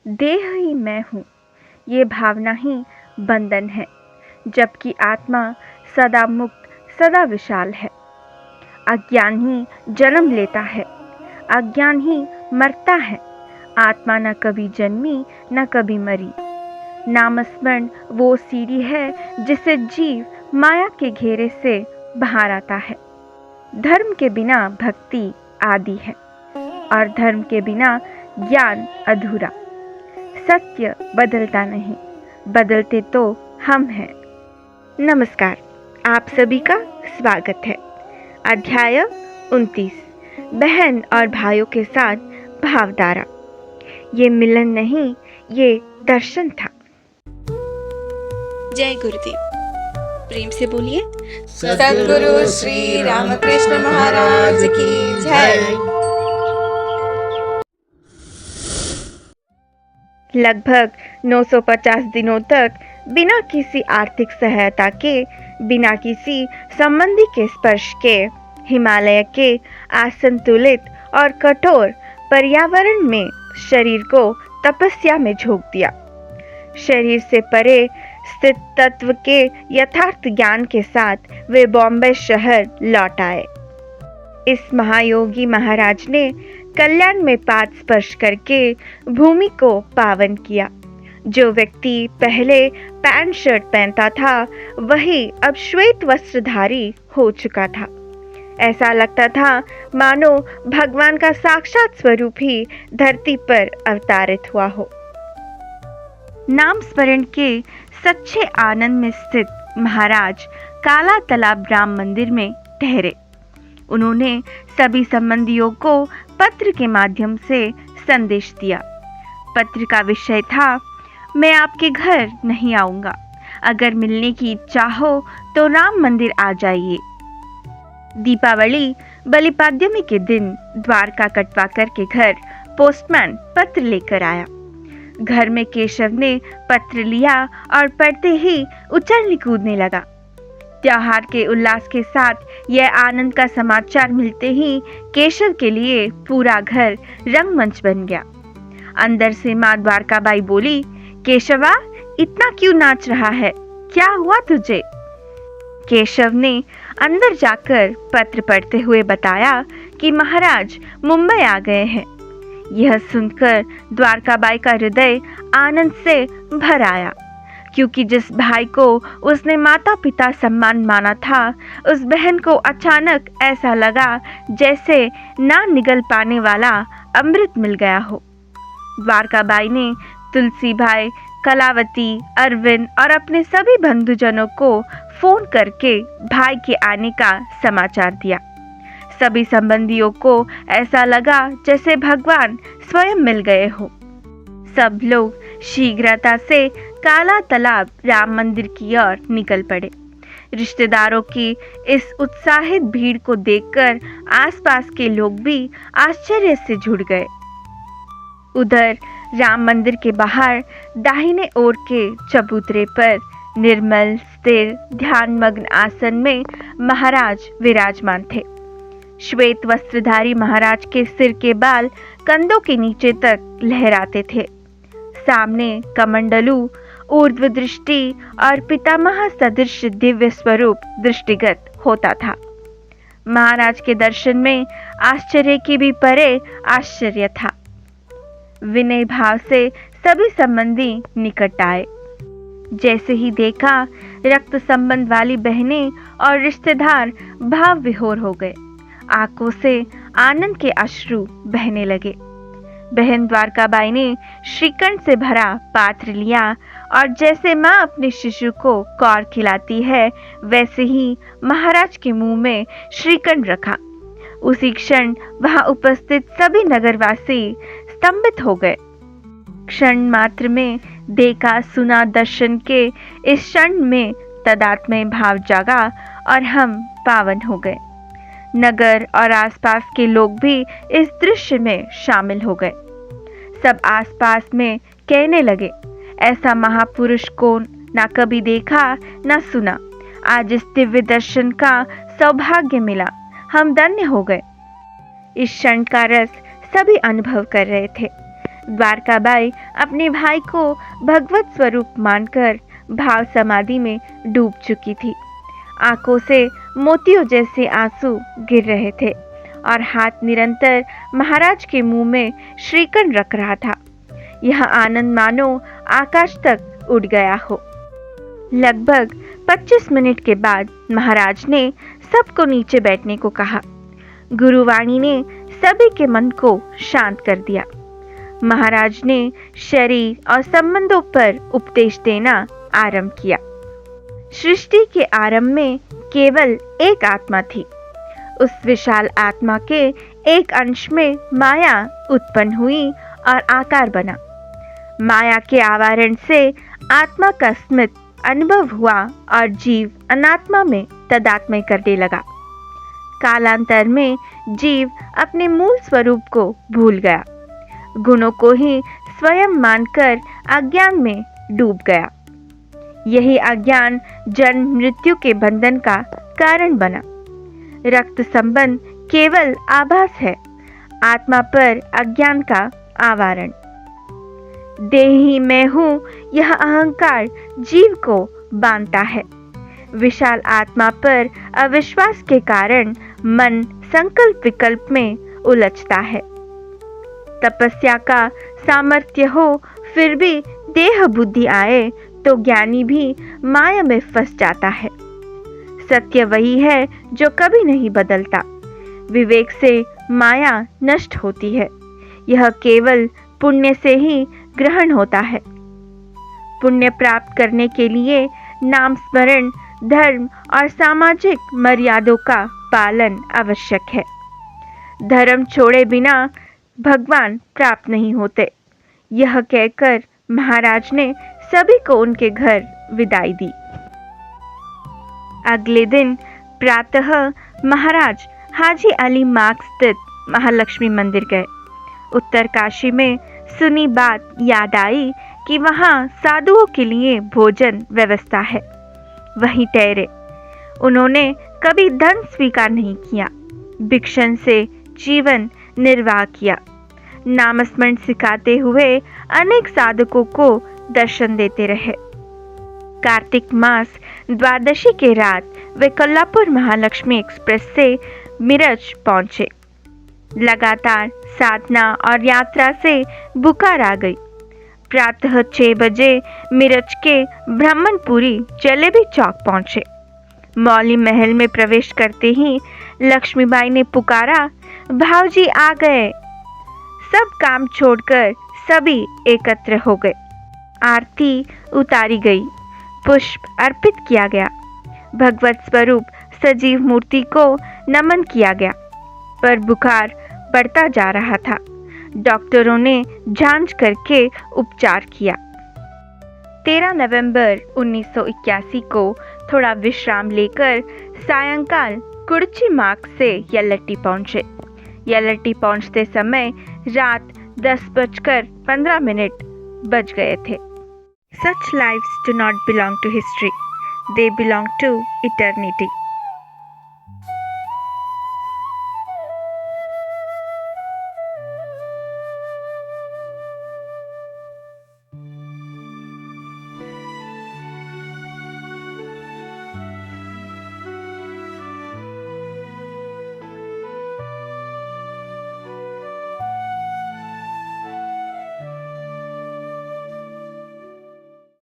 देह ही मैं हूँ, ये भावना ही बंधन है, जबकि आत्मा सदा मुक्त, सदा विशाल है। अज्ञान ही जन्म लेता है, अज्ञान ही मरता है। आत्मा न कभी जन्मी न कभी मरी। नामस्मरण वो सीढ़ी है जिसे जीव माया के घेरे से बाहर आता है। धर्म के बिना भक्ति आदि है और धर्म के बिना ज्ञान अधूरा। सत्य बदलता नहीं, बदलते तो हम हैं। नमस्कार, आप सभी का स्वागत है। अध्याय 29, बहन और भाइयों के साथ भावधारा। ये मिलन नहीं, ये दर्शन था। जय गुरुदेव। प्रेम से बोलिए सद्गुरु श्री रामकृष्ण महाराज की जय। लगभग 950 दिनों तक बिना किसी आर्थिक सहायता के, बिना किसी संबंधी के स्पर्श के, हिमालय के असंतुलित और कठोर पर्यावरण में शरीर को तपस्या में झोंक दिया। शरीर से परे स्थित तत्व के यथार्थ ज्ञान के साथ वे बॉम्बे शहर लौट आए। इस महायोगी महाराज ने कल्याण में पाद स्पर्श करके भूमि को पावन किया। जो व्यक्ति पहले पैंट शर्ट पहनता था, वही अब श्वेत वस्त्रधारी हो चुका था। ऐसा लगता था मानो भगवान का साक्षात स्वरूप ही धरती पर अवतारित हुआ हो। नाम स्मरण के सच्चे आनंद में स्थित महाराज काला तालाब राम मंदिर में ठहरे। उन्होंने सभी संबंधियों को पत्र के माध्यम से संदेश दिया। पत्र का विषय था, मैं आपके घर नहीं आऊंगा, अगर मिलने की इच्छा हो तो राम मंदिर आ जाइए। दीपावली बलिपाड्यमी के दिन द्वारका कटवाकर के घर पोस्टमैन पत्र लेकर आया। घर में केशव ने पत्र लिया और पढ़ते ही उछलने कूदने लगा। त्योहार के उल्लास के साथ यह आनंद का समाचार मिलते ही केशव के लिए पूरा घर रंगमंच बन गया। अंदर से माँ द्वारकाबाई बोली, केशवा, इतना क्यों नाच रहा है? क्या हुआ तुझे? केशव ने अंदर जाकर पत्र पढ़ते हुए बताया कि महाराज मुंबई आ गए हैं। यह सुनकर द्वारकाबाई का हृदय आनंद से भर आया, क्योंकि जिस भाई को उसने माता पिता सम्मान माना था, उस बहन को अचानक ऐसा लगा जैसे ना निगल पाने वाला अमृत मिल गया हो। द्वारकाबाई ने तुलसी भाई, कलावती, अरविंद और अपने सभी बंधुजनों को फोन करके भाई के आने का समाचार दिया। सभी संबंधियों को ऐसा लगा जैसे भगवान स्वयं मिल गए हो। सब लोग शीघ्रता से काला तालाब राम मंदिर की ओर निकल पड़े। रिश्तेदारों की इस उत्साहित भीड़ को देखकर आसपास के लोग भी आश्चर्य से जुड़ गए। उधर राम मंदिर के बाहर दाहिने ओर के चबूतरे पर निर्मल, स्थिर, ध्यानमग्न आसन में महाराज विराजमान थे। श्वेत वस्त्रधारी महाराज के सिर के बाल कंधों के नीचे तक लहराते थे। सामने कमंडलू, ऊर्ध्व दृष्टि और पितामह सदृश दिव्य स्वरूप दृष्टिगत होता था। महाराज के दर्शन में आश्चर्य की भी परे आश्चर्य था। विनय भाव से सभी संबंधी निकट आए। जैसे ही देखा, रक्त संबंध वाली बहनें और रिश्तेदार भाव विभोर हो गए। आंखों से आनंद के अश्रु बहने लगे। बहन द्वारकाबाई ने श्रीखंड से भरा पात्र लिया और जैसे माँ अपने शिशु को कौर खिलाती है, वैसे ही महाराज के मुंह में श्रीखंड रखा। उसी क्षण वहां उपस्थित सभी नगरवासी स्तंभित हो गए। क्षण मात्र में देखा सुना दर्शन के इस क्षण में तदात्म्य भाव जागा और हम पावन हो गए। नगर और आसपास के लोग भी इस दृश्य में शामिल हो गए। सब आसपास में कहने लगे, ऐसा महापुरुष को ना कभी देखा ना सुना। आज इस दिव्य दर्शन का सौभाग्य मिला, हम धन्य हो गए। इस क्षण का रस सभी अनुभव कर रहे थे। द्वारकाबाई अपने भाई को भगवत स्वरूप मानकर भाव समाधि में डूब चुकी थी। आंखों से मोतियों जैसे आंसू गिर रहे थे और हाथ निरंतर महाराज के मुंह में श्रीखंड रख रहा था। यह आनंद मानो आकाश तक उड़ गया हो। लगभग 25 मिनट के बाद महाराज ने सबको नीचे बैठने को कहा। गुरुवाणी ने सभी के मन को शांत कर दिया। महाराज ने शरीर और संबंधों पर उपदेश देना आरंभ किया। सृष्टि के आरंभ में केवल एक आत्मा थी। उस विशाल आत्मा के एक अंश में माया उत्पन्न हुई और आकार बना। माया के आवरण से आत्मा का स्मित अनुभव हुआ और जीव अनात्मा में तदात्मय करने लगा। कालांतर में जीव अपने मूल स्वरूप को भूल गया, गुणों को ही स्वयं मानकर अज्ञान में डूब गया। यही अज्ञान जन्म मृत्यु के बंधन का कारण बना। रक्त संबंध केवल आभास है, आत्मा पर अज्ञान का आवरण। देही मैं हूँ, यह अहंकार जीव को बांधता है। विशाल आत्मा पर अविश्वास के कारण मन संकल्प विकल्प में उलझता है। तपस्या का सामर्थ्य हो फिर भी देह बुद्धि आए तो ज्ञानी भी माया में फंस जाता है। सत्य वही है जो कभी नहीं बदलता। विवेक से माया नष्ट होती है। यह केवल पुण्य से ही ग्रहण होता है। पुण्य प्राप्त करने के लिए नाम स्मरण, धर्म और सामाजिक मर्यादों का पालन आवश्यक है। धर्म छोड़े बिना भगवान प्राप्त नहीं होते। यह कहकर महाराज ने सभी को उनके घर विदाई दी। अगले दिन प्रातः महाराज हाजी अली मार्ग स्थित महालक्ष्मी मंदिर गए। उत्तरकाशी में सुनी बात याद आई कि वहाँ साधुओं के लिए भोजन व्यवस्था है, वहीं ठहरे। उन्होंने कभी धन स्वीकार नहीं किया, भिक्षण से जीवन निर्वाह किया। नामस्मरण सिखाते हुए अनेक साधकों को दर्शन देते रहे। कार्तिक मास द्वादशी के रात वे कोल्हापुर महालक्ष्मी एक्सप्रेस से मिरज पहुंचे। लगातार साधना और यात्रा से बुखार आ गई। प्रातः 6 बजे मिरज के ब्राह्मणपुरी जलेबी चौक पहुंचे। मौली महल में प्रवेश करते ही लक्ष्मीबाई ने पुकारा, भाऊजी आ गए। सब काम छोड़कर सभी एकत्र हो गए। आरती उतारी गई, पुष्प अर्पित किया गया। भगवत स्वरूप सजीव मूर्ति को नमन किया गया, पर बुखार बढ़ता जा रहा था। डॉक्टरों ने जांच करके उपचार किया। 13 नवंबर 1981 को थोड़ा विश्राम लेकर सायंकाल कुर्ची मार्ग से यल्लट्टी पहुंचे। यल्लट्टी पहुंचते समय रात 10:15 बज गए थे। Such lives do not belong to history, they belong to eternity.